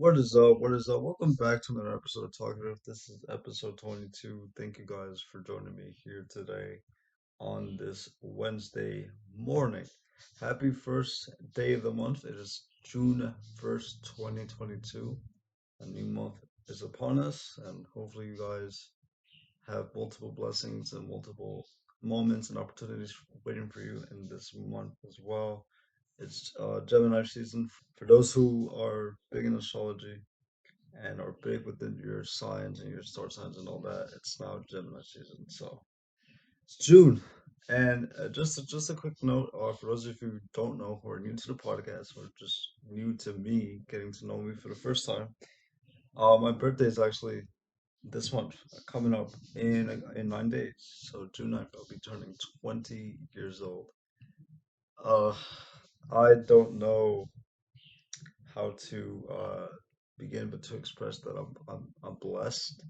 What is up? What is up? Welcome back to another episode of Talkative. This is episode 22. Thank you guys for joining me here today on this Wednesday morning. Happy first day of the month. It is June 1st, 2022. A new month is upon us, and hopefully, you guys have multiple blessings and multiple moments and opportunities waiting for you in this month as well. It's Gemini season. For those who are big in astrology, and are big within your signs and your star signs and all that. It's now Gemini season, so it's June. And just a quick note, for those of you who don't know, who are new to the podcast or just new to me, getting to know me for the first time, my birthday is actually this month, coming up in 9 days. So June 9th, I'll be turning 20 years old. Uh, I don't know how to begin but to express that I'm blessed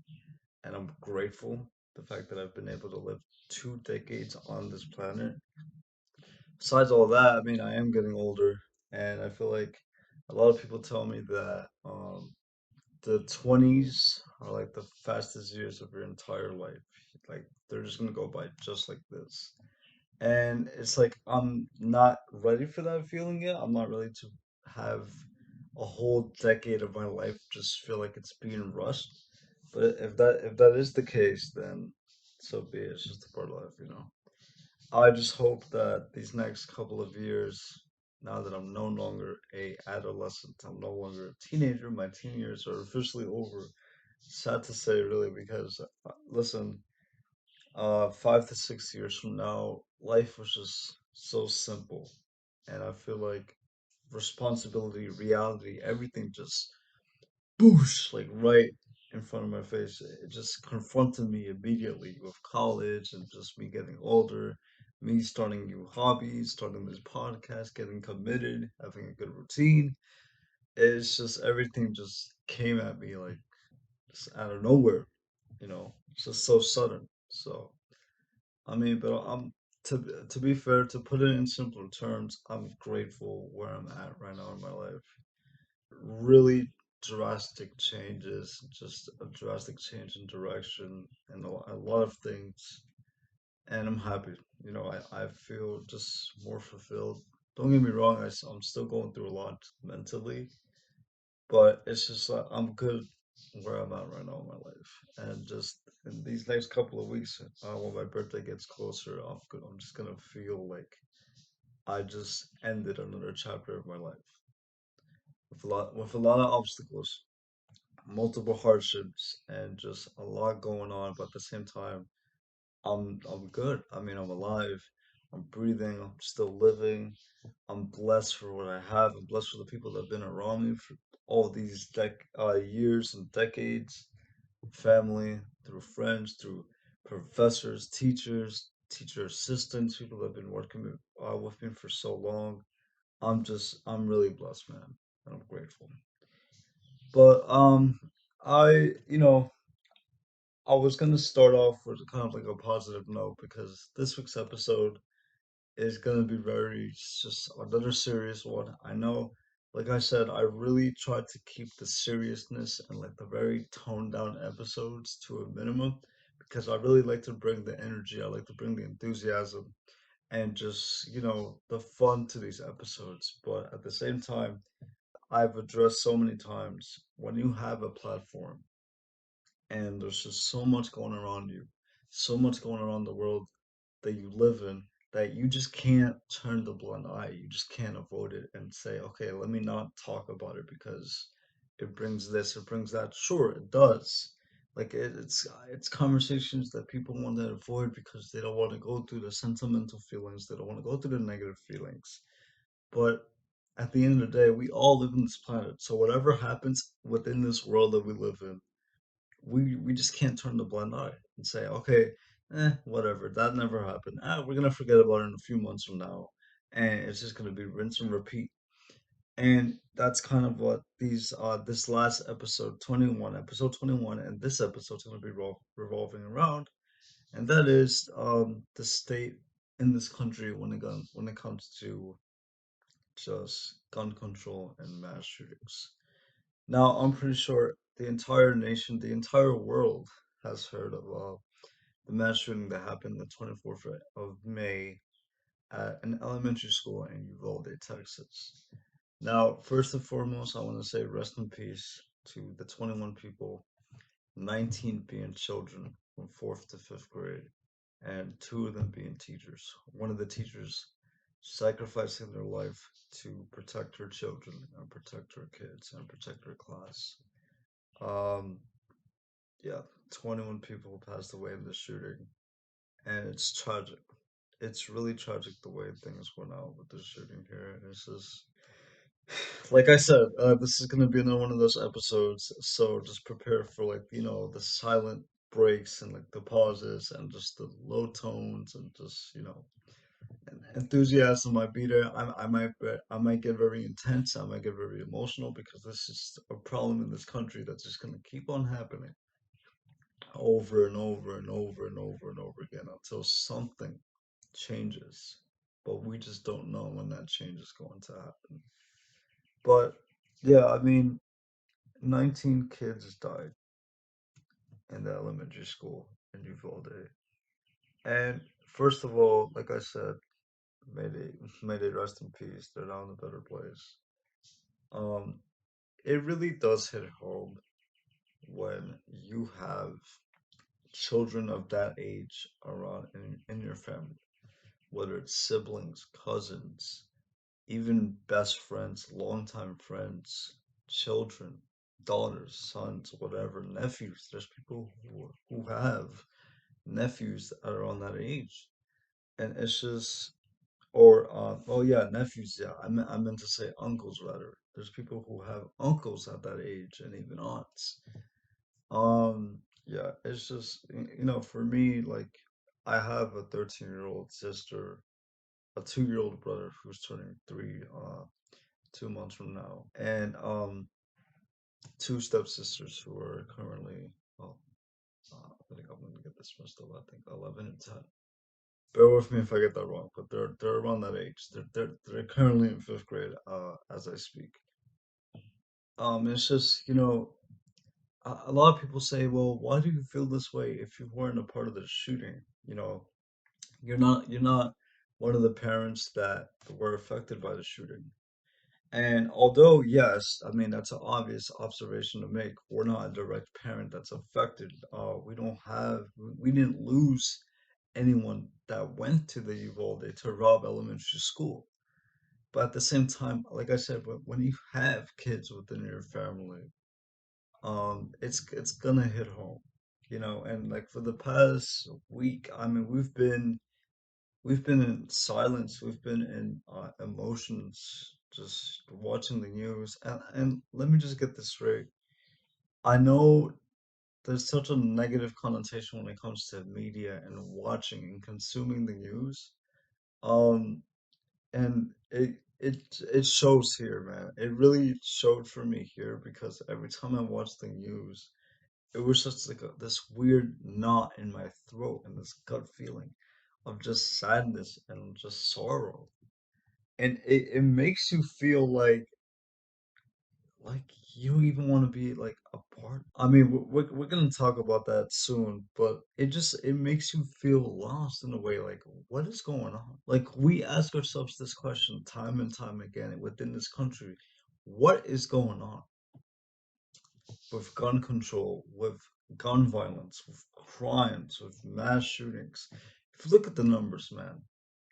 and I'm grateful the fact that I've been able to live 2 decades on this planet. Besides all that, I mean, I am getting older, and I feel like a lot of people tell me that the 20s are like the fastest years of your entire life. Like they're just gonna go by just like this. And it's like I'm not ready for that feeling yet. I'm not ready to have a whole decade of my life just feel like it's being rushed. But if that is the case, then so be it. It's just a part of life. I just hope that these next couple of years, now that I'm no longer a adolescent, I'm no longer a teenager, my teen years are officially over. Sad to say, really, because listen, 5 to 6 years from now, life was just so simple. And I feel like responsibility, reality, everything just boosh, like right in front of my face. It just confronted me immediately with college and just me getting older, me starting new hobbies, starting this podcast, getting committed, having a good routine. It's just everything just came at me like just out of nowhere, It's just so sudden. So I mean, but to be fair, to put it in simpler terms, I'm grateful where I'm at right now in my life. Really drastic changes, just a drastic change in direction and a lot of things. And I'm happy. I feel just more fulfilled. Don't get me wrong, I'm still going through a lot mentally, but it's just like I'm good where I'm at right now in my life. And just in these next couple of weeks, when my birthday gets closer, I'm just gonna feel like I just ended another chapter of my life with a lot of obstacles, multiple hardships, and just a lot going on. But at the same time, I'm good. I mean, I'm alive. I'm breathing. I'm still living. I'm blessed for what I have. I'm blessed for the people that have been around me for all these years and decades. Family, through friends, through professors, teachers, teacher assistants, people that have been working with me for so long. I'm really blessed, man, and I'm grateful. But I was gonna start off with kind of like a positive note because this week's episode is gonna be very just another serious one. I know, like I said, I really tried to keep the seriousness and like the very toned down episodes to a minimum because I really like to bring the energy, I like to bring the enthusiasm and just, the fun to these episodes. But at the same time, I've addressed so many times when you have a platform and there's just so much going around you, so much going around the world that you live in that you just can't turn the blind eye. You just can't avoid it and say, okay, let me not talk about it because it brings this, it brings that. Sure, it does. Like it's conversations that people want to avoid because they don't want to go through the sentimental feelings. They don't want to go through the negative feelings. But at the end of the day, we all live on this planet. So whatever happens within this world that we live in, we just can't turn the blind eye and say, okay, whatever, that never happened. We're gonna forget about it in a few months from now, and it's just gonna be rinse and repeat. And that's kind of what this last episode 21, and this episode's gonna be revolving around, and that is the state in this country when it comes to just gun control and mass shootings. Now, I'm pretty sure the entire nation, the entire world has heard of the mass shooting that happened the 24th of May at an elementary school in Uvalde, Texas. Now, first and foremost, I want to say rest in peace to the 21 people, 19 being children from fourth to fifth grade, and two of them being teachers. One of the teachers sacrificing their life to protect her children and protect her kids and protect her class. Um, yeah, 21 people passed away in the shooting, and it's tragic. It's really tragic the way things went out with the shooting here. It's just, like I said, this is gonna be another one of those episodes, so just prepare for like, the silent breaks and like the pauses and just the low tones and just, enthusiasm might be there. I might get very intense. I might get very emotional because this is a problem in this country that's just gonna keep on happening over and over and over and over and over again until something changes. But we just don't know when that change is going to happen. But yeah, I mean, 19 kids died in the elementary school in Uvalde. And first of all, like I said, may they rest in peace. They're now in a better place. Um, it really does hit home when you have children of that age around in your family, whether it's siblings, cousins, even best friends, longtime friends, children, daughters, sons, whatever, nephews. There's people who have nephews that are on that age, and it's just, or oh yeah, nephews. Yeah, I meant to say uncles rather. There's people who have uncles at that age and even aunts. Yeah, it's just for me, like I have a 13-year-old sister, a 2-year-old brother who's turning three 2 months from now, and two stepsisters who are currently, well, I think I'm gonna get this messed up. I think 11 and 10. Bear with me if I get that wrong, but they're around that age. They're currently in fifth grade as I speak. It's just a lot of people say, well, why do you feel this way if you weren't a part of the shooting? You know, you're not one of the parents that were affected by the shooting. And although, yes, I mean, that's an obvious observation to make, we're not a direct parent that's affected. We don't have, we didn't lose anyone that went to the Uvalde to rob elementary school. But at the same time, like I said, when you have kids within your family, it's gonna hit home, and like for the past week, I mean, we've been in silence. We've been in emotions, just watching the news. And let me just get this straight. I know there's such a negative connotation when it comes to media and watching and consuming the news. Um, and it shows here, man. It really showed for me here because every time I watched the news, it was just like this weird knot in my throat and this gut feeling of just sadness and just sorrow. And it makes you feel like you don't even want to be like a part. I mean, we're gonna talk about that soon, but it makes you feel lost in a way. Like, what is going on? Like, we ask ourselves this question time and time again within this country: what is going on with gun control, with gun violence, with crimes, with mass shootings? If you look at the numbers, man,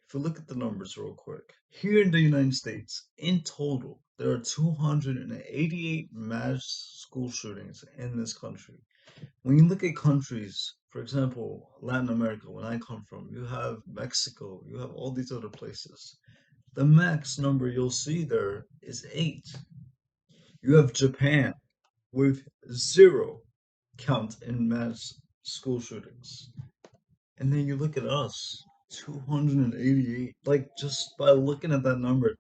if you look at the numbers real quick, here in the United States, in total, there are 288 mass school shootings in this country. When you look at countries, for example, Latin America, when I come from, you have Mexico, you have all these other places. The max number you'll see there is eight. You have Japan with zero count in mass school shootings. And then you look at us, 288. Like, just by looking at that number,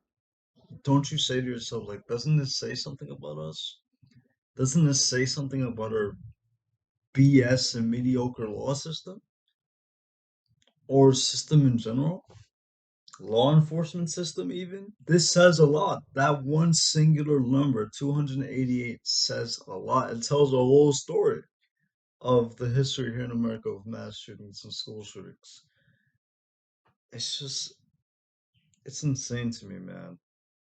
don't you say to yourself, like, doesn't this say something about us? Doesn't this say something about our BS and mediocre law system or system in general? law enforcement system, even. This says a lot. That one singular number, 288, says a lot. It tells a whole story of the history here in America of mass shootings and school shootings. It's just, it's insane to me, man.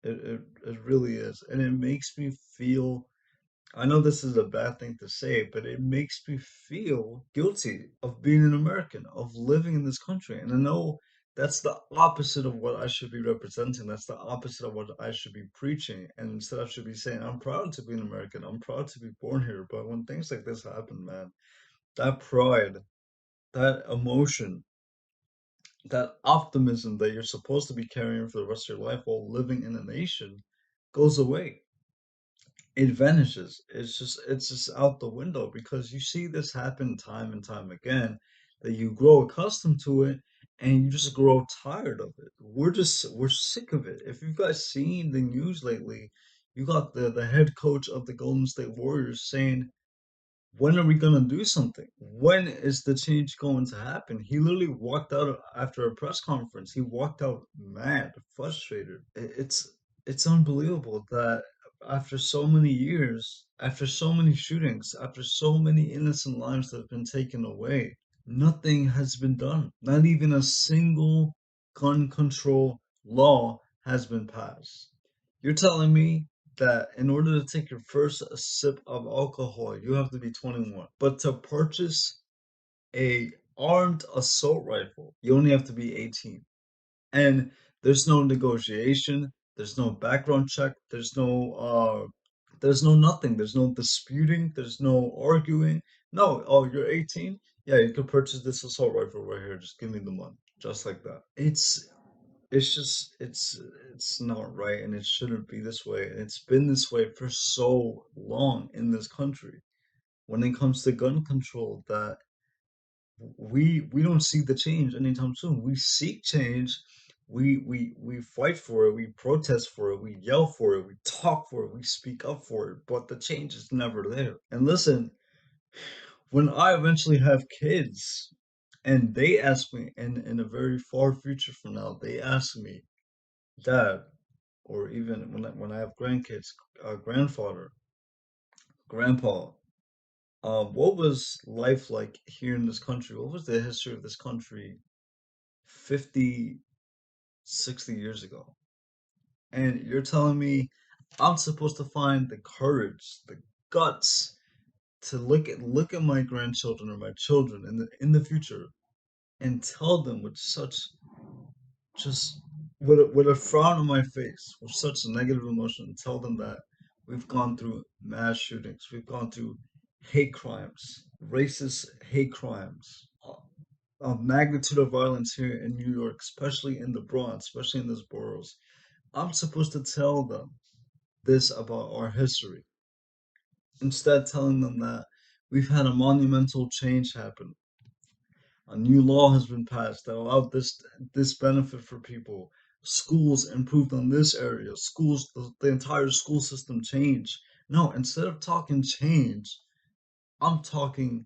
It really is. And it makes me feel, I know this is a bad thing to say, but it makes me feel guilty of being an American, of living in this country. And I know that's the opposite of what I should be representing. That's the opposite of what I should be preaching. And instead, I should be saying, I'm proud to be an American. I'm proud to be born here. But when things like this happen, man, that pride, that emotion, that optimism that you're supposed to be carrying for the rest of your life while living in a nation goes away. It vanishes. It's just out the window because you see this happen time and time again that you grow accustomed to it and you just grow tired of it. We're sick of it. If you guys seen the news lately, you got the head coach of the Golden State Warriors saying, when are we gonna do something? When is the change going to happen? He literally walked out after a press conference. He walked out mad, frustrated. It's unbelievable that after so many years, after so many shootings, after so many innocent lives that have been taken away, nothing has been done. Not even a single gun control law has been passed. You're telling me that in order to take your first sip of alcohol, you have to be 21. But to purchase a armed assault rifle, you only have to be 18. And there's no negotiation, there's no background check, there's no nothing, there's no disputing, there's no arguing. No, oh, you're 18? Yeah, you can purchase this assault rifle right here. Just give me the money. Just like that. It's just it's not right and it shouldn't be this way. And it's been this way for so long in this country. When it comes to gun control, that we don't see the change anytime soon. We seek change. We fight for it. We protest for it. We yell for it. We talk for it. We speak up for it. But the change is never there. And listen, when I eventually have kids, and they ask me, in a very far future from now, they ask me, Dad, or even when I have grandkids, grandfather, grandpa, what was life like here in this country? What was the history of this country 50, 60 years ago? And you're telling me I'm supposed to find the courage, the guts to look at my grandchildren or my children in the future and tell them with such just with a frown on my face, with such a negative emotion, tell them that we've gone through mass shootings, we've gone through hate crimes, racist hate crimes, a magnitude of violence here in New York, especially in the Bronx, especially in those boroughs. I'm supposed to tell them this about our history, instead telling them that we've had a monumental change happen. A new law has been passed that allowed this benefit for people. Schools improved on this area. Schools, the entire school system changed. No, instead of talking change, I'm talking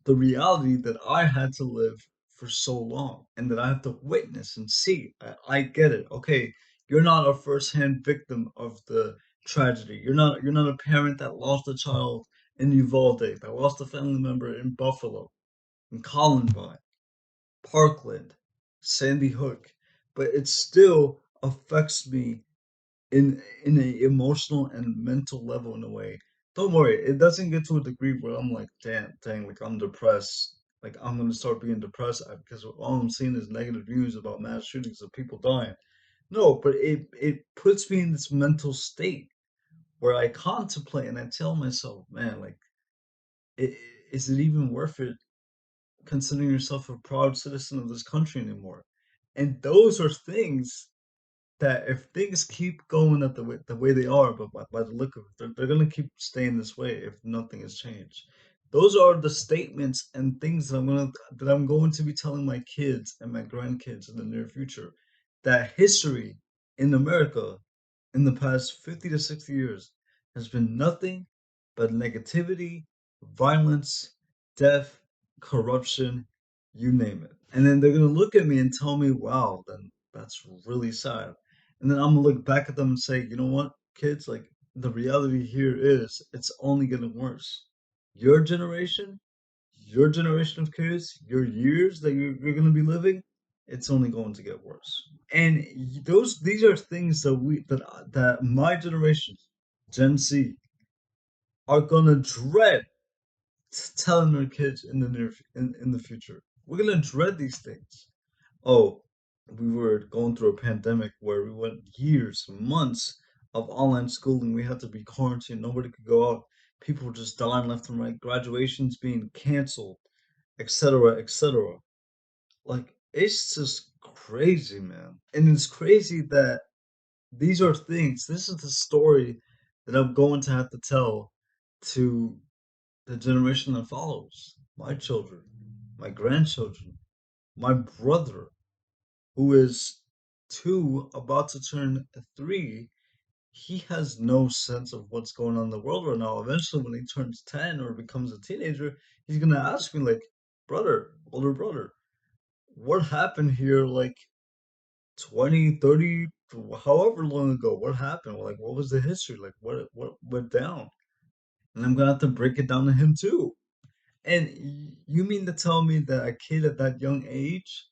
the reality that I had to live for so long and that I have to witness and see. I get it. Okay, you're not a first-hand victim of the tragedy. You're not a parent that lost a child in Uvalde, that lost a family member in Buffalo, in Columbine, Parkland, Sandy Hook, but it still affects me in a emotional and mental level in a way. Don't worry, it doesn't get to a degree where I'm like, damn, dang, like I'm depressed. Like I'm gonna start being depressed because all I'm seeing is negative news about mass shootings of people dying. No, but it puts me in this mental state where I contemplate and I tell myself, man, like, i- is it even worth it considering yourself a proud citizen of this country anymore? And those are things that if things keep going at the way they are, but by the look of it, they're going to keep staying this way if nothing has changed. Those are the statements and things that I'm going to be telling my kids and my grandkids in the near future. That history in America in the past 50 to 60 years has been nothing but negativity, violence, death, corruption, you name it. And then they're going to look at me and tell me, wow, then that's really sad. And then I'm gonna look back at them and say, you know what, kids, like the reality here is it's only getting worse. Your generation, your generation of kids, your years that you're gonna be living, it's only going to get worse. And these are things that that my generation, Gen Z, are gonna dread telling their kids in the in the future. We're gonna dread these things. Oh, we were going through a pandemic where we went years, months of online schooling. We had to be quarantined. Nobody could go out. People were just dying left and right. Graduations being canceled, etc., etc. Like it's just crazy, man. And it's crazy that these are things. This is the story that I'm going to have to tell to the generation that follows. My children, my grandchildren, my brother, who is two, about to turn three, he has no sense of what's going on in the world right now. Eventually, when he turns 10 or becomes a teenager, he's gonna ask me, like, brother, older brother, what happened here, like 20, 30, however long ago? What happened? Like, what was the history? Like, what went down? And I'm gonna have to break it down to him too. And you mean to tell me that a kid at that young age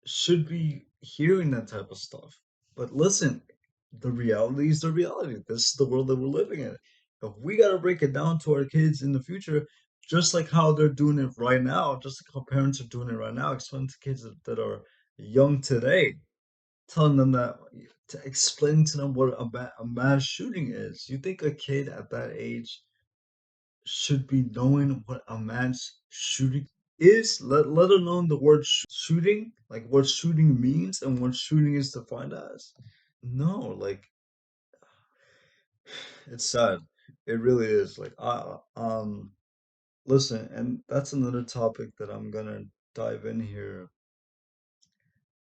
should be hearing that type of stuff? But listen, the reality is the reality. This is the world that we're living in. If we got to break it down to our kids in the future, just like how they're doing it right now, just like how parents are doing it right now, explaining to kids that are young today, telling them that, to explain to them what a mass shooting is. You think a kid at that age should be knowing what a mass shooting is, let alone the word shooting, like what shooting means and what shooting is defined as? No, like it's sad. It really is. Like listen, and that's another topic that I'm gonna dive in here,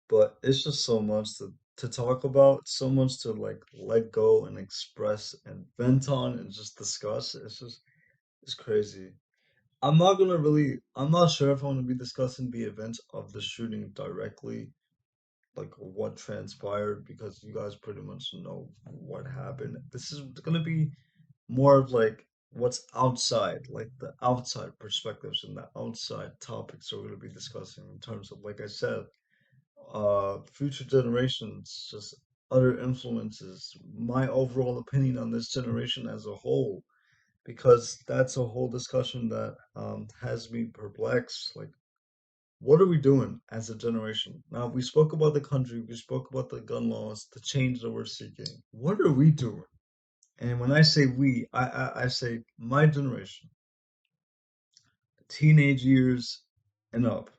but it's just so much to talk about, so much to like let go and express and vent on and just discuss. It's crazy. I'm not sure if I'm gonna be discussing the events of the shooting directly, like what transpired, because you guys pretty much know what happened. This is gonna be more of like what's outside, like the outside perspectives and the outside topics we're gonna be discussing in terms of, like I said, future generations, just other influences, my overall opinion on this generation as a whole, because that's a whole discussion that has me perplexed. Like, what are we doing as a generation? Now, we spoke about the country, we spoke about the gun laws, the change that we're seeking. What are we doing? And when I say we, I say my generation, teenage years and up,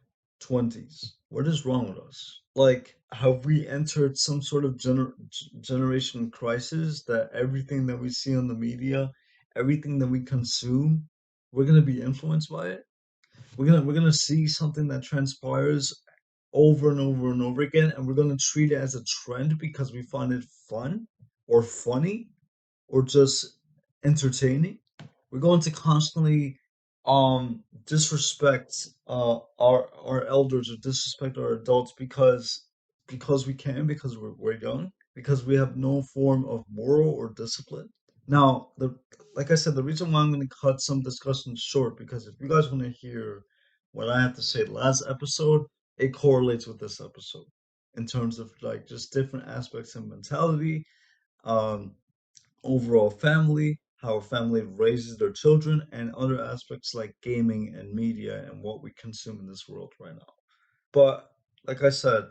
20s. What is wrong with us? Like, have we entered some sort of generation crisis that everything that we see on the media, everything that we consume, we're gonna be influenced by it? We're gonna see something that transpires over and over and over again, and we're gonna treat it as a trend because we find it fun or funny or just entertaining. We're going to constantly disrespect our elders or disrespect our adults because we can, because we're young, because we have no form of moral or discipline. Now, the like I said, the reason why I'm going to cut some discussions short, because if you guys want to hear what I have to say last episode, it correlates with this episode in terms of like just different aspects of mentality, um, overall family, how a family raises their children, and other aspects like gaming and media and what we consume in this world right now. But like I said,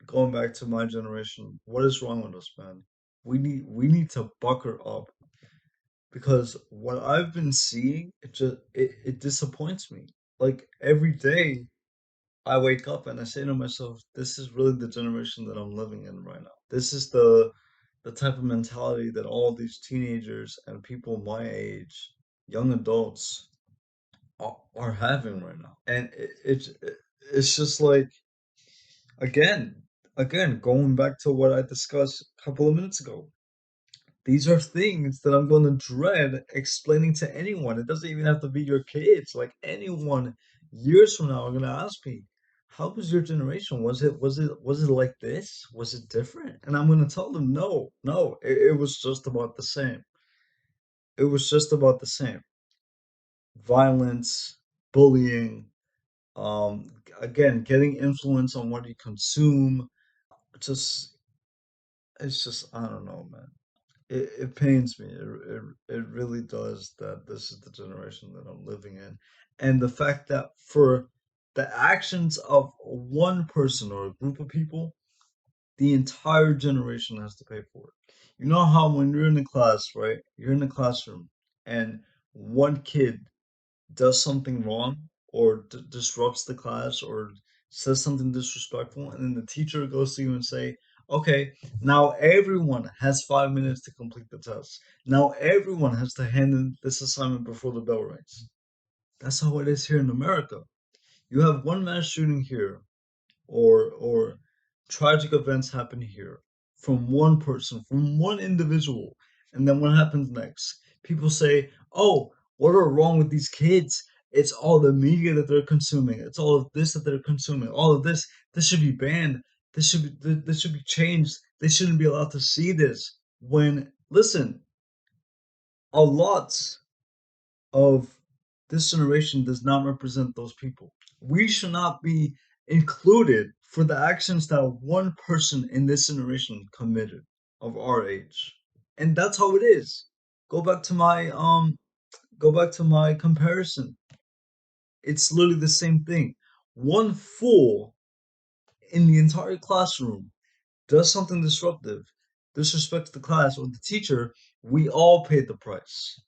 going back to my generation, what is wrong with us, man? We need to bucker up, because what I've been seeing, it disappoints me. Like every day I wake up and I say to myself, this is really the generation that I'm living in right now. This is the type of mentality that all these teenagers and people my age, young adults, are having right now. And it's just like, again, going back to what I discussed a couple of minutes ago. These are things that I'm going to dread explaining to anyone. It doesn't even have to be your kids. Like anyone years from now are going to ask me, how was your generation? Was it like this? Was it different? And I'm gonna tell them no, no, it was just about the same. It was just about the same. Violence, bullying, again, getting influence on what you consume. Just it's just I don't know, man. It pains me. It really does that this is the generation that I'm living in. And the fact that for the actions of one person or a group of people, the entire generation has to pay for it. You know how when you're in a class, right? You're in a classroom and one kid does something wrong or disrupts the class or says something disrespectful, and then the teacher goes to you and say, "Okay, now everyone has 5 minutes to complete the test. Now everyone has to hand in this assignment before the bell rings." That's how it is here in America. You have one mass shooting here, or tragic events happen here from one person, from one individual. And then what happens next? People say, "Oh, what are wrong with these kids? It's all the media that they're consuming. It's all of this that they're consuming. All of this. This should be banned. This should be changed. They shouldn't be allowed to see this." When listen, a lot of this generation does not represent those people. We should not be included for the actions that one person in this generation committed of our age. And that's how it is. Go back to my go back to my comparison. It's literally the same thing. One fool in the entire classroom does something disruptive, disrespects the class or the teacher, we all paid the price.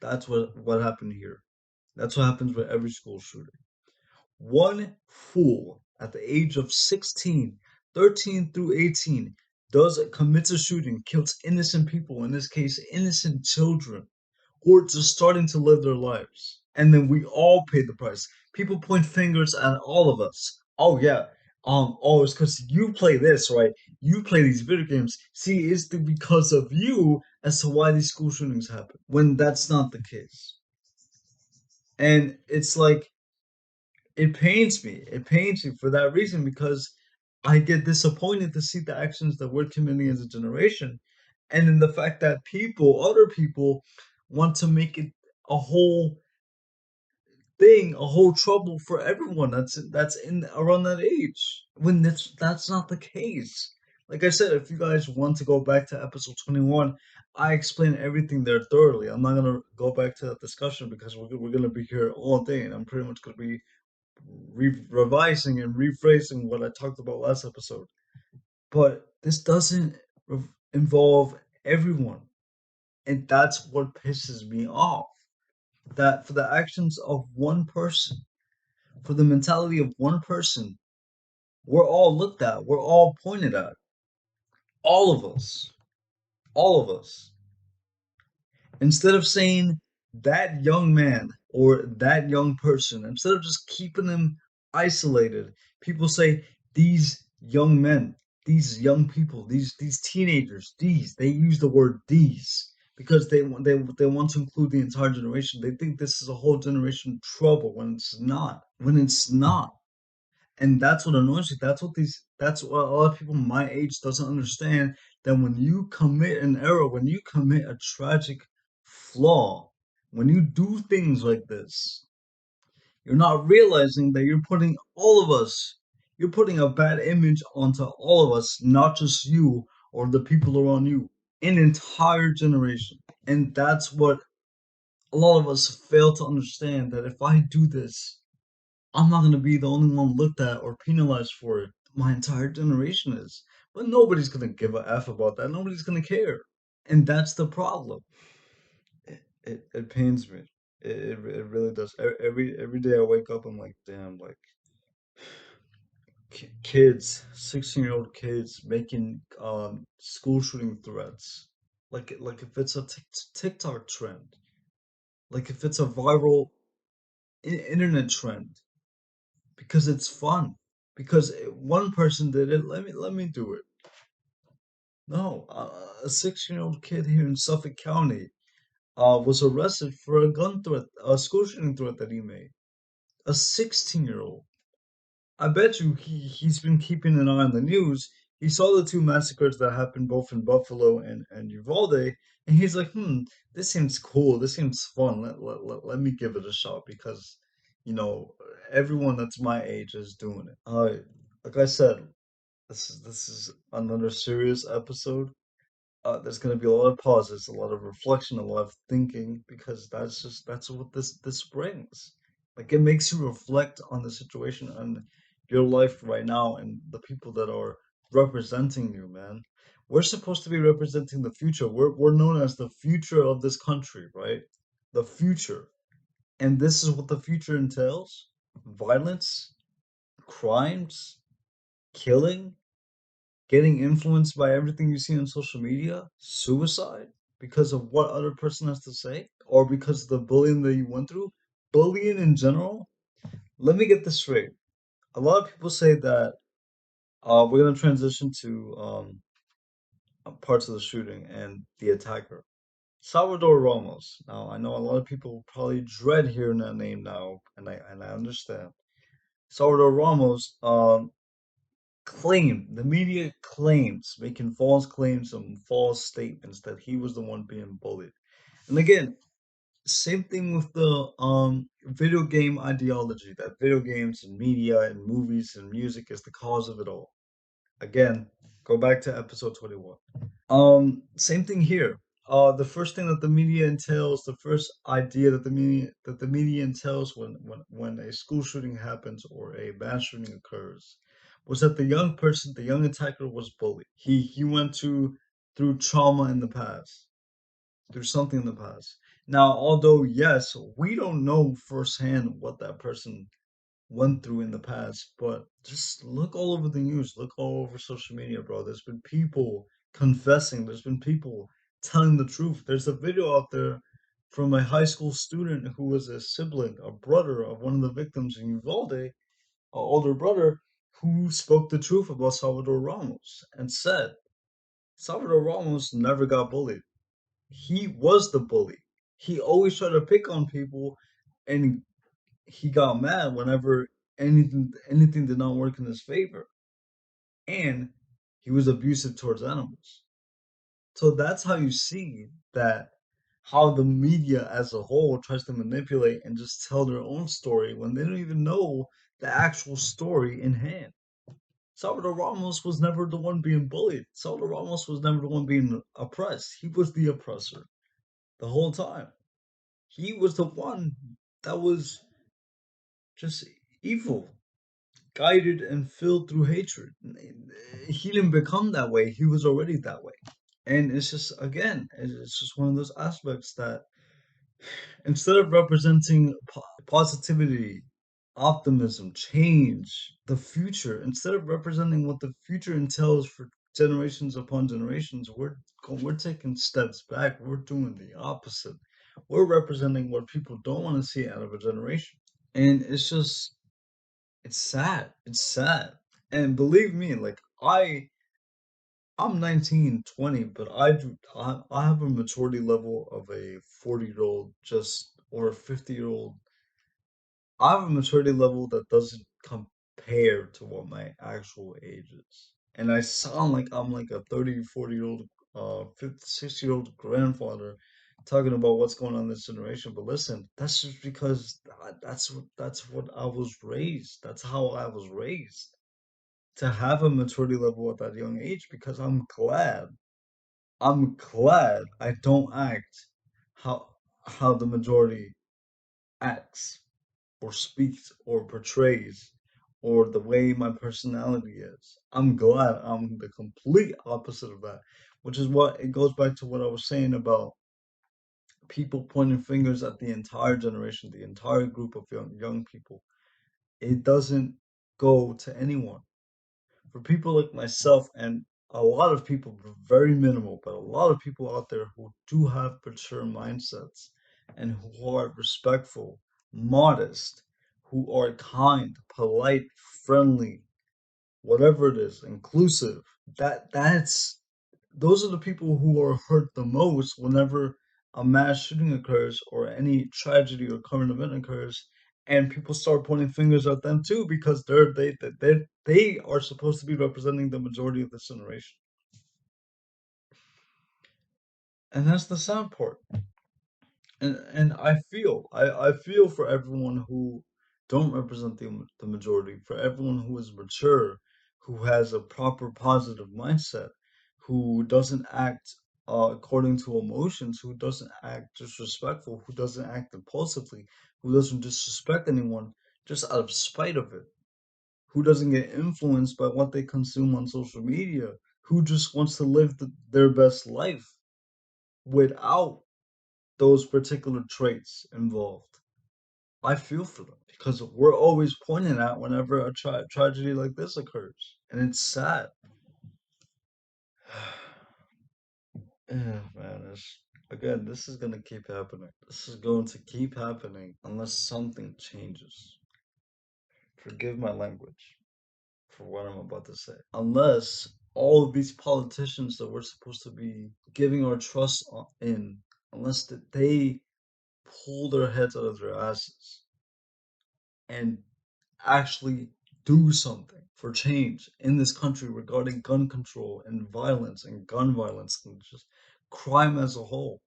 That's what happened here. That's what happens with every school shooting. One fool at the age of 16, 13 through 18, commits a shooting, kills innocent people, in this case, innocent children, who are just starting to live their lives. And then we all pay the price. People point fingers at all of us. Oh yeah. Oh, it's because you play this, right? You play these video games. See, it's because of you as to why these school shootings happen. When that's not the case. And it's like it pains me. It pains me for that reason because I get disappointed to see the actions that we're committing as a generation, and then the fact that other people, want to make it a whole thing, a whole trouble for everyone that's in around that age. When that's not the case. Like I said, if you guys want to go back to episode 21, I explain everything there thoroughly. I'm not gonna go back to that discussion because we're gonna be here all day, and I'm pretty much gonna be revising and rephrasing what I talked about last episode. But this doesn't involve everyone. And that's what pisses me off. That for the actions of one person, for the mentality of one person, we're all looked at, we're all pointed at. All of us. All of us. Instead of saying that young man or that young person, instead of just keeping them isolated, people say these young men, these young people, these teenagers, these. They use the word these because they want to include the entire generation. They think this is a whole generation trouble when it's not. When it's not. And that's what annoys me. That's what a lot of people my age doesn't understand, that when you commit an error, when you commit a tragic flaw, when you do things like this, you're not realizing that you're putting a bad image onto all of us, not just you or the people around you, an entire generation. And that's what a lot of us fail to understand, that if I do this, I'm not going to be the only one looked at or penalized for it. My entire generation is. But nobody's going to give a F about that. Nobody's going to care. And that's the problem. It pains me. It really does. Every day I wake up, I'm like, damn, like kids, 16-year-old kids making school shooting threats. Like if it's a TikTok trend, like if it's a viral internet trend, because it's fun. Because one person did it, let me do it. No, a 16-year-old kid here in Suffolk County was arrested for a gun threat, a school shooting threat that he made. A 16-year-old. I bet you he's been keeping an eye on the news. He saw the two massacres that happened both in Buffalo and Uvalde, and he's like, this seems cool. This seems fun. Let me give it a shot because, you know, everyone that's my age is doing it. Like I said, this is another serious episode. There's going to be a lot of pauses, a lot of reflection, a lot of thinking, because that's what this brings. Like it makes you reflect on the situation and your life right now and the people that are representing you, man. We're supposed to be representing the future. We're known as the future of this country, right? The future. And this is what the future entails: violence, crimes, killing, getting influenced by everything you see on social media, suicide because of what other person has to say, or because of the bullying that you went through, bullying in general. Let me get this straight. A lot of people say that we're gonna transition to parts of the shooting and the attacker, Salvador Ramos. Now I know a lot of people probably dread hearing that name now, and I understand. Salvador Ramos the media claims, making false claims and false statements that he was the one being bullied. And again, same thing with the video game ideology that video games and media and movies and music is the cause of it all. Again, go back to episode 21. Same thing here. The first thing that the media entails, the first idea that the media entails when a school shooting happens or a mass shooting occurs, was that the young person, the young attacker, was bullied. He went through trauma in the past, through something in the past. Now, although yes, we don't know firsthand what that person went through in the past, but just look all over the news, look all over social media, bro. There's been people confessing, there's been people telling the truth. There's a video out there from a high school student who was a sibling, a brother of one of the victims in Uvalde, an older brother, who spoke the truth about Salvador Ramos and said Salvador Ramos never got bullied. He was the bully. He always tried to pick on people and he got mad whenever anything did not work in his favor, and he was abusive towards animals. So that's how you see that how the media as a whole tries to manipulate and just tell their own story when they don't even know the actual story in hand. Salvador Ramos was never the one being bullied. Salvador Ramos was never the one being oppressed. He was the oppressor the whole time. He was the one that was just evil, guided and filled through hatred. He didn't become that way. He was already that way. And it's just, again, it's just one of those aspects that instead of representing positivity, optimism, change, the future, instead of representing what the future entails for generations upon generations, we're taking steps back. We're doing the opposite. We're representing what people don't want to see out of a generation. And it's just, it's sad. It's sad. And believe me, like I'm 19, 20, but I have a maturity level of a 40-year-old just or a 50-year-old. I have a maturity level that doesn't compare to what my actual age is. And I sound like I'm like a 30, 40-year-old, 50, 60-year-old grandfather talking about what's going on in this generation. But listen, that's just because that's what I was raised. That's how I was raised to have a maturity level at that young age because I'm glad I don't act how the majority acts or speaks or portrays or the way my personality is. I'm glad I'm the complete opposite of that, which is what it goes back to what I was saying about people pointing fingers at the entire generation, the entire group of young people. It doesn't go to anyone. For people like myself and a lot of people, very minimal, but a lot of people out there who do have mature mindsets and who are respectful, modest, who are kind, polite, friendly, whatever it is, inclusive. That's those are the people who are hurt the most whenever a mass shooting occurs or any tragedy or current event occurs and people start pointing fingers at them too because they are supposed to be representing the majority of this generation, and that's the sad part. And I feel for everyone who don't represent the majority, for everyone who is mature, who has a proper positive mindset, who doesn't act according to emotions, who doesn't act disrespectful, who doesn't act impulsively, who doesn't disrespect anyone just out of spite of it, who doesn't get influenced by what they consume on social media, who just wants to live their best life without those particular traits involved. I feel for them because we're always pointing at whenever a tragedy like this occurs, and it's sad. Yeah, man. Again, this is gonna keep happening. This is going to keep happening unless something changes. Forgive my language for what I'm about to say. Unless all of these politicians that we're supposed to be giving our trust in, unless that they pull their heads out of their asses and actually do something for change in this country regarding gun control and violence and gun violence and just crime as a whole,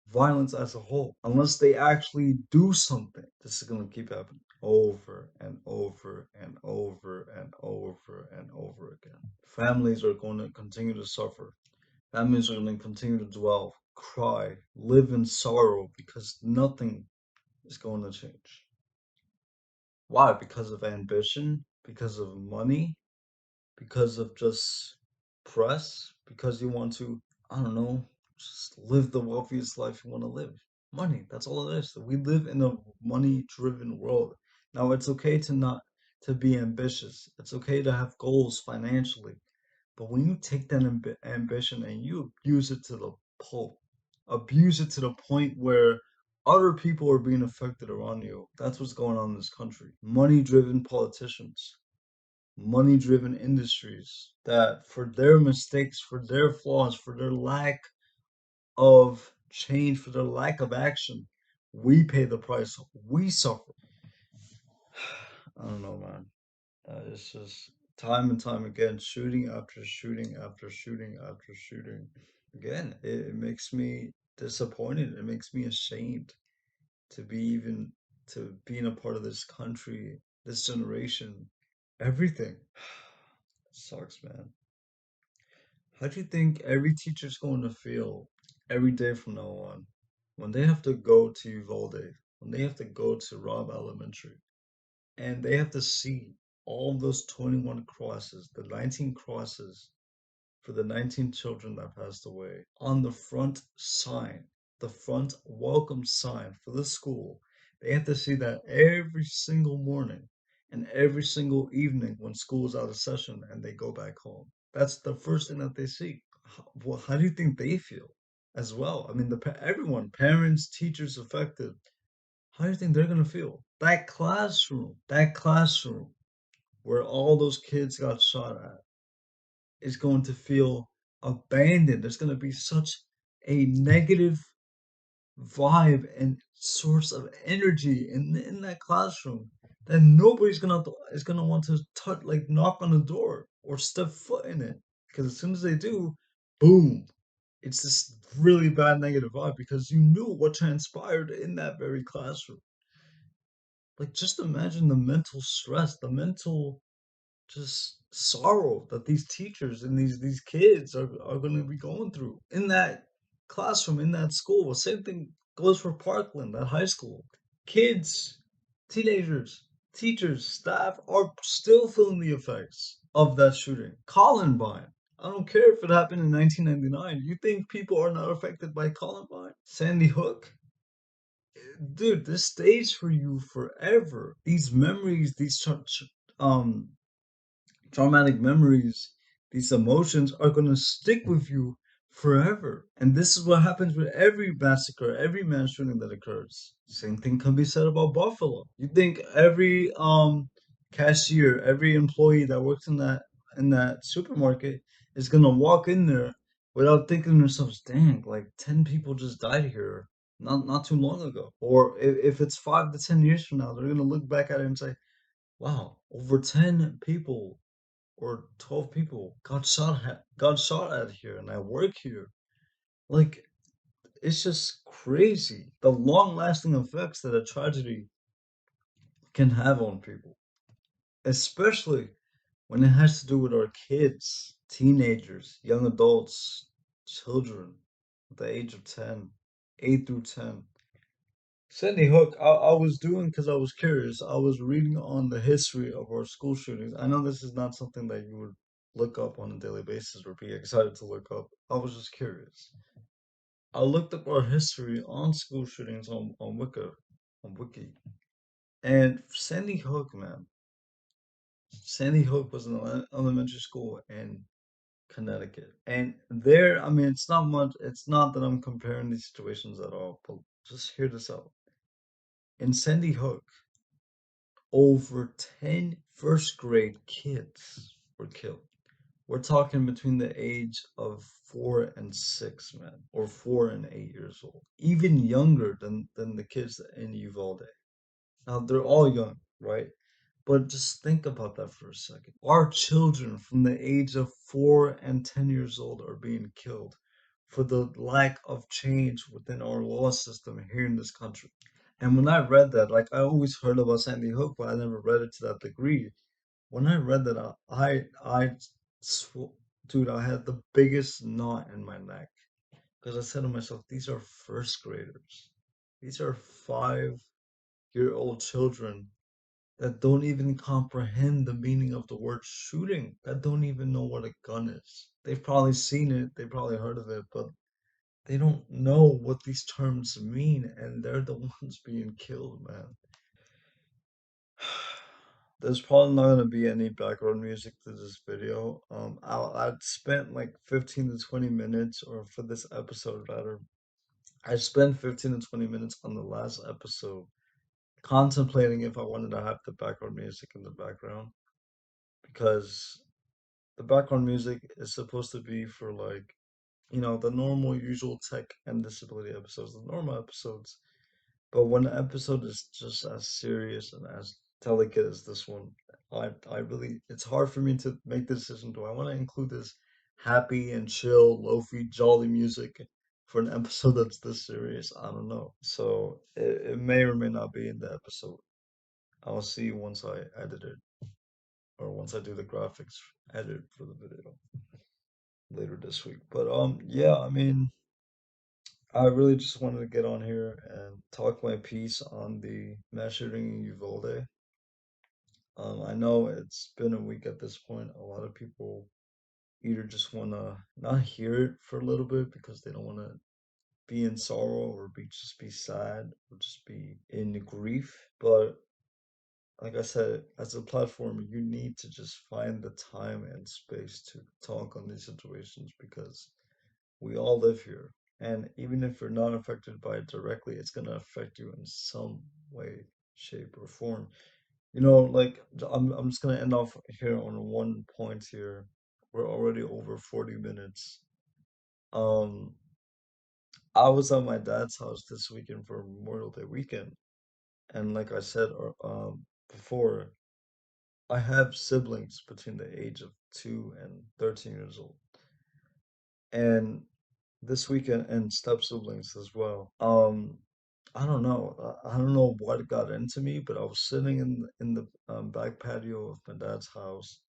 violence as a whole. Unless they actually do something, this is going to keep happening over and over and over and over and over again. Families are going to continue to suffer. Families are going to continue to dwell, cry, live in sorrow because nothing is going to change. Why? Because of ambition, because of money, because of just press, because you want to, I don't know, just live the wealthiest life you want to live. Money, that's all it is. We live in a money-driven world. Now, it's okay to not to be ambitious. It's okay to have goals financially. But when you take that ambition and you abuse it to the pole, abuse it to the point where other people are being affected around you, that's what's going on in this country. Money driven politicians, money driven industries that for their mistakes, for their flaws, for their lack of change, for their lack of action, we pay the price. We suffer. I don't know, man. It's just time and time again, shooting after shooting after shooting after shooting. Again, it makes me disappointed. It makes me ashamed to be even to being a part of this country, this generation, everything. Sucks, man. How do you think every teacher's going to feel every day from now on when they have to go to Uvalde, when they have to go to Rob Elementary, and they have to see all those 21 crosses, the 19 crosses for the 19 children that passed away on the front sign, the front welcome sign for the school. They have to see that every single morning and every single evening when school is out of session and they go back home. That's the first thing that they see. Well, how do you think they feel as well? I mean, everyone, parents, teachers affected, how do you think they're gonna feel? That classroom where all those kids got shot at is going to feel abandoned. There's going to be such a negative vibe and source of energy in that classroom that nobody's gonna is gonna want to touch like knock on the door or step foot in it because as soon as they do, boom, it's this really bad negative vibe because you knew what transpired in that very classroom. Like just imagine the mental stress, the mental just sorrow that these teachers and these kids are going to be going through in that classroom in that school. The same thing goes for Parkland, that high school. Kids, teenagers, teachers, staff are still feeling the effects of that shooting. Columbine. I don't care if it happened in 1999. You think people are not affected by Columbine? Sandy Hook? Dude, this stays for you forever. These memories, um traumatic memories, these emotions are going to stick with you forever. And this is what happens with every massacre, every mass shooting that occurs. Same thing can be said about Buffalo. You think every cashier, every employee that works in that supermarket is going to walk in there without thinking to themselves, dang, like 10 people just died here. not too long ago. Or if it's 5 to 10 years from now, they're gonna look back at it and say, "Wow, over 10 people or 12 people got shot at here, and I work here." Like it's just crazy the long-lasting effects that a tragedy can have on people, especially when it has to do with our kids, teenagers, young adults, children at the age of 10, 8 through 10. Sandy Hook, I was doing because I was curious. I was reading on the history of our school shootings. I know this is not something that you would look up on a daily basis or be excited to look up. I was just curious. I looked up our history on school shootings on Wiki. And Sandy Hook, man, Sandy Hook was an elementary school in Connecticut. And there, I mean, it's not that I'm comparing these situations at all, but just hear this out. In Sandy Hook, over 10 first grade kids were killed. We're talking between the age of 4 and 6, man, or 4 and 8 years old, even younger than the kids in Uvalde. Now they're all young, right? But just think about that for a second. Our children from the age of 4 and 10 years old are being killed for the lack of change within our law system here in this country. And when I read that, like I always heard about Sandy Hook, but I never read it to that degree. When I read that, dude, I had the biggest knot in my neck because I said to myself, these are first graders. These are 5-year-old children that don't even comprehend the meaning of the word shooting, that don't even know what a gun is. They've probably seen it, they probably heard of it, but they don't know what these terms mean, and they're the ones being killed, man. There's probably not gonna be any background music to this video. I'd spent like 15 to 20 minutes, or for this episode rather, I spent 15 to 20 minutes on the last episode contemplating if I wanted to have the background music in the background because the background music is supposed to be for like, the normal usual tech and disability episodes, the normal episodes. But when the episode is just as serious and as delicate as this one, I really it's hard for me to make the decision. Do I want to include this happy and chill, lofi, jolly music for an episode that's this serious? I don't know. So it may or may not be in the episode. I'll see once I edit it or once I do the graphics edit for the video later this week. But yeah, I mean, I really just wanted to get on here and talk my piece on the mass shooting in Uvalde. I know it's been a week at this point. A lot of people either just want to not hear it for a little bit because they don't want to be in sorrow or be sad or just be in grief. But like I said, as a platform, you need to just find the time and space to talk on these situations because we all live here. And even if you're not affected by it directly, it's going to affect you in some way, shape, or form. Like I'm just going to end off here on one point here. We're already over 40 minutes. Um, I was at my dad's house this weekend for Memorial Day weekend. And like I said before, I have siblings between the age of 2 and 13 years old. And this weekend, and step siblings as well. I don't know. I don't know what got into me, but I was sitting in the back patio of my dad's house,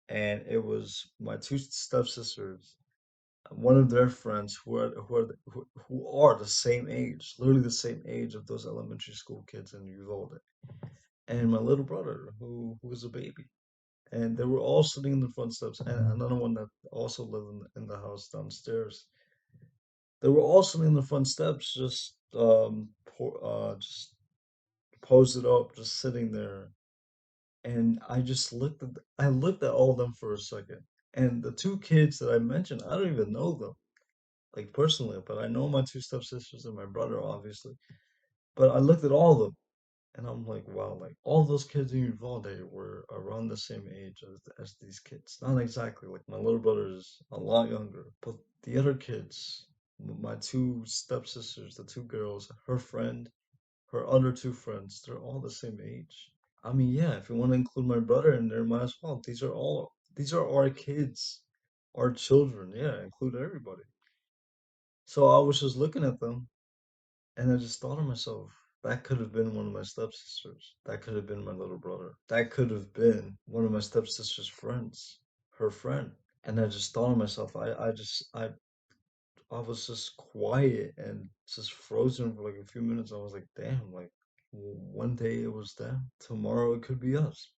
and it was my two stepsisters, one of their friends who are the same age, literally the same age of those elementary school kids in Uvalde, and my little brother who was a baby. And they were all sitting in the front steps, and another one that also lived in the house downstairs. They were all sitting in the front steps, just posted up, just sitting there. And I looked at all of them for a second. And the two kids that I mentioned, I don't even know them, like personally, but I know my two stepsisters and my brother, obviously. But I looked at all of them, and I'm like, wow, like all those kids in Uvalde were around the same age as these kids. Not exactly, like my little brother is a lot younger, but the other kids. my two stepsisters, the two girls, her friend, her other two friends, they're all the same age. I mean, yeah, if you want to include my brother in there, might as well. These are our kids, our children. Yeah, include everybody. So I was just looking at them and I just thought to myself, that could have been one of my stepsisters. That could have been my little brother. That could have been one of my stepsister's friends, her friend. And I just thought to myself, I was just quiet and just frozen for like a few minutes. I was like, damn, like one day it was them, tomorrow it could be us.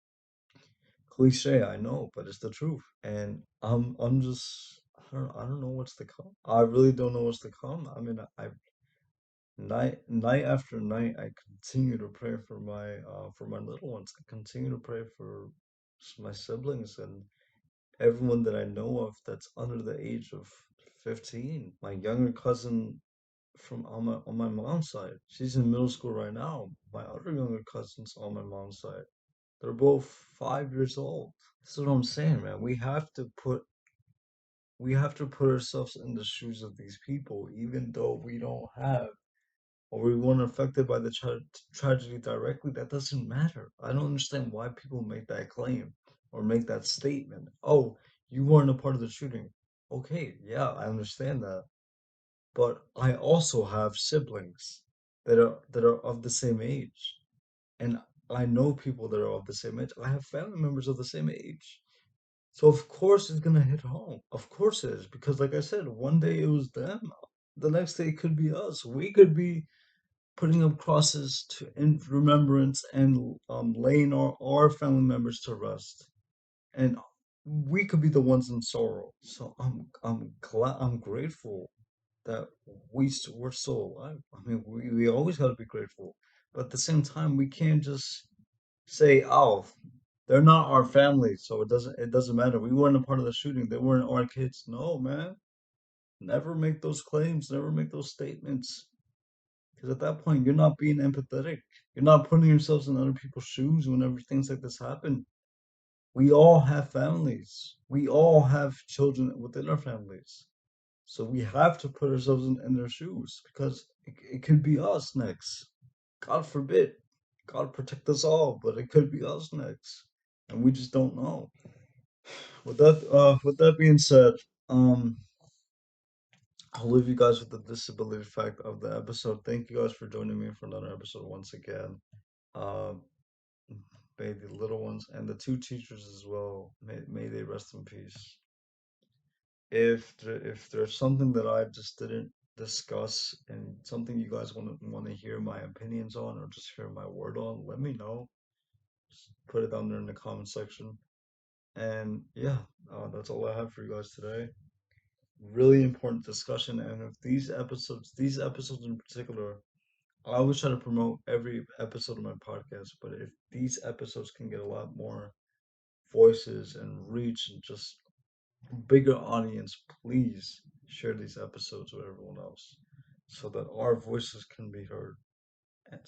Cliche, I know, but it's the truth. And I'm just I don't know what's to come. I really don't know what's to come. I mean, I night after night I continue to pray for my little ones. I continue to pray for my siblings and everyone that I know of that's under the age of 15. My younger cousin from on my mom's side. She's in middle school right now. My other younger cousins on my mom's side. They're both 5 years old. This is what I'm saying, man. We have to put ourselves in the shoes of these people, even though we don't have or we weren't affected by the tragedy directly. That doesn't matter. I don't understand why people make that claim or make that statement. Oh, you weren't a part of the shooting. Okay, yeah, I understand that. But I also have siblings that are of the same age. And I know people that are of the same age. I have family members of the same age. So of course it's gonna hit home. Of course it is. Because like I said, one day it was them. The next day it could be us. We could be putting up crosses to in remembrance and laying our family members to rest. And we could be the ones in sorrow. So I'm grateful that we're still alive. I mean, we always got to be grateful, but at the same time, we can't just say, "Oh, they're not our family, so it doesn't matter. We weren't a part of the shooting. They weren't our kids." No, man, never make those claims. Never make those statements. Because at that point, you're not being empathetic. You're not putting yourselves in other people's shoes whenever things like this happen. We all have families. We all have children within our families. So we have to put ourselves in their shoes because it could be us next. God forbid. God protect us all, but it could be us next. And we just don't know. With that being said, um I'll leave you guys with the disability fact of the episode. Thank you guys for joining me for another episode once again. Uh, may the little ones and the two teachers as well, may they rest in peace. If there's something that I just didn't discuss and something you guys want to hear my opinions on or just hear my word on, let me know. Just put it down there in the comment section. And yeah, that's all I have for you guys today. Really important discussion. And if these episodes in particular, I always try to promote every episode of my podcast, but if these episodes can get a lot more voices and reach and just bigger audience, please share these episodes with everyone else so that our voices can be heard and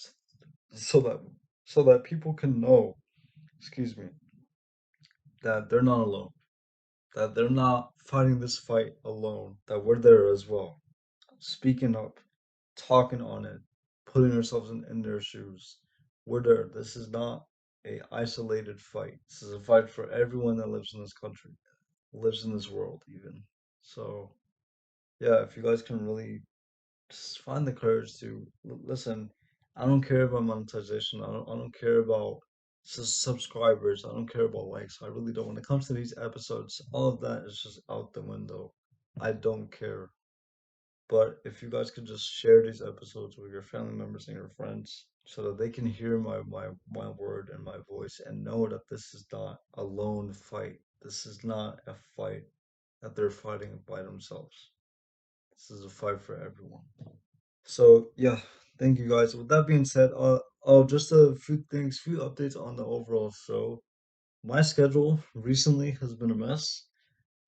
so that people can know, excuse me, that they're not alone, that they're not fighting this fight alone, that we're there as well, speaking up, talking on it, putting ourselves in their shoes. We're there. This is not a isolated fight. This is a fight for everyone that lives in this country, lives in this world even. So yeah, if you guys can really just find the courage to listen. I don't care about monetization. I don't care about subscribers. I don't care about likes. I really don't. When it comes to these episodes, all of that is just out the window. I don't care. But if you guys could just share these episodes with your family members and your friends so that they can hear my word and my voice and know that this is not a lone fight. This is not a fight that they're fighting by themselves. This is a fight for everyone. So yeah, thank you guys. With that being said, just a few things, few updates on the overall show. My schedule recently has been a mess.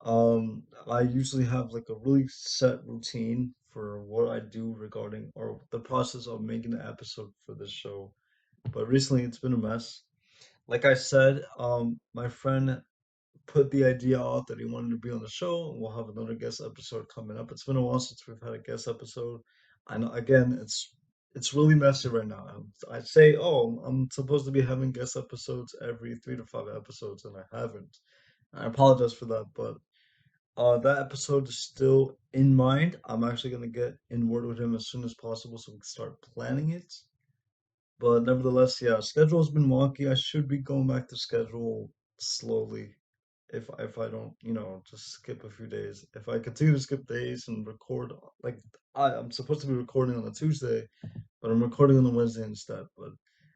I usually have like a really set routine for what I do regarding or the process of making an episode for this show. But recently it's been a mess. Like I said, my friend put the idea out that he wanted to be on the show, and we'll have another guest episode coming up. It's been a while since we've had a guest episode. I know again, it's really messy right now. I say, oh, I'm supposed to be having guest episodes every 3 to 5 episodes, and I haven't. I apologize for that, but that episode is still in mind. I'm actually gonna get in word with him as soon as possible so we can start planning it. But nevertheless, yeah, schedule's been wonky. I should be going back to schedule slowly if I don't, just skip a few days. If I continue to skip days and record, like I'm supposed to be recording on a Tuesday, but I'm recording on a Wednesday instead. But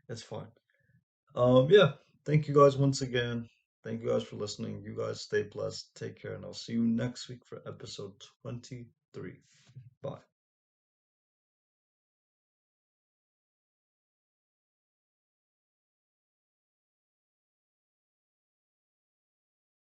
it's fine. Yeah. Thank you guys once again. Thank you guys for listening. You guys stay blessed. Take care, and I'll see you next week for episode 23. Bye.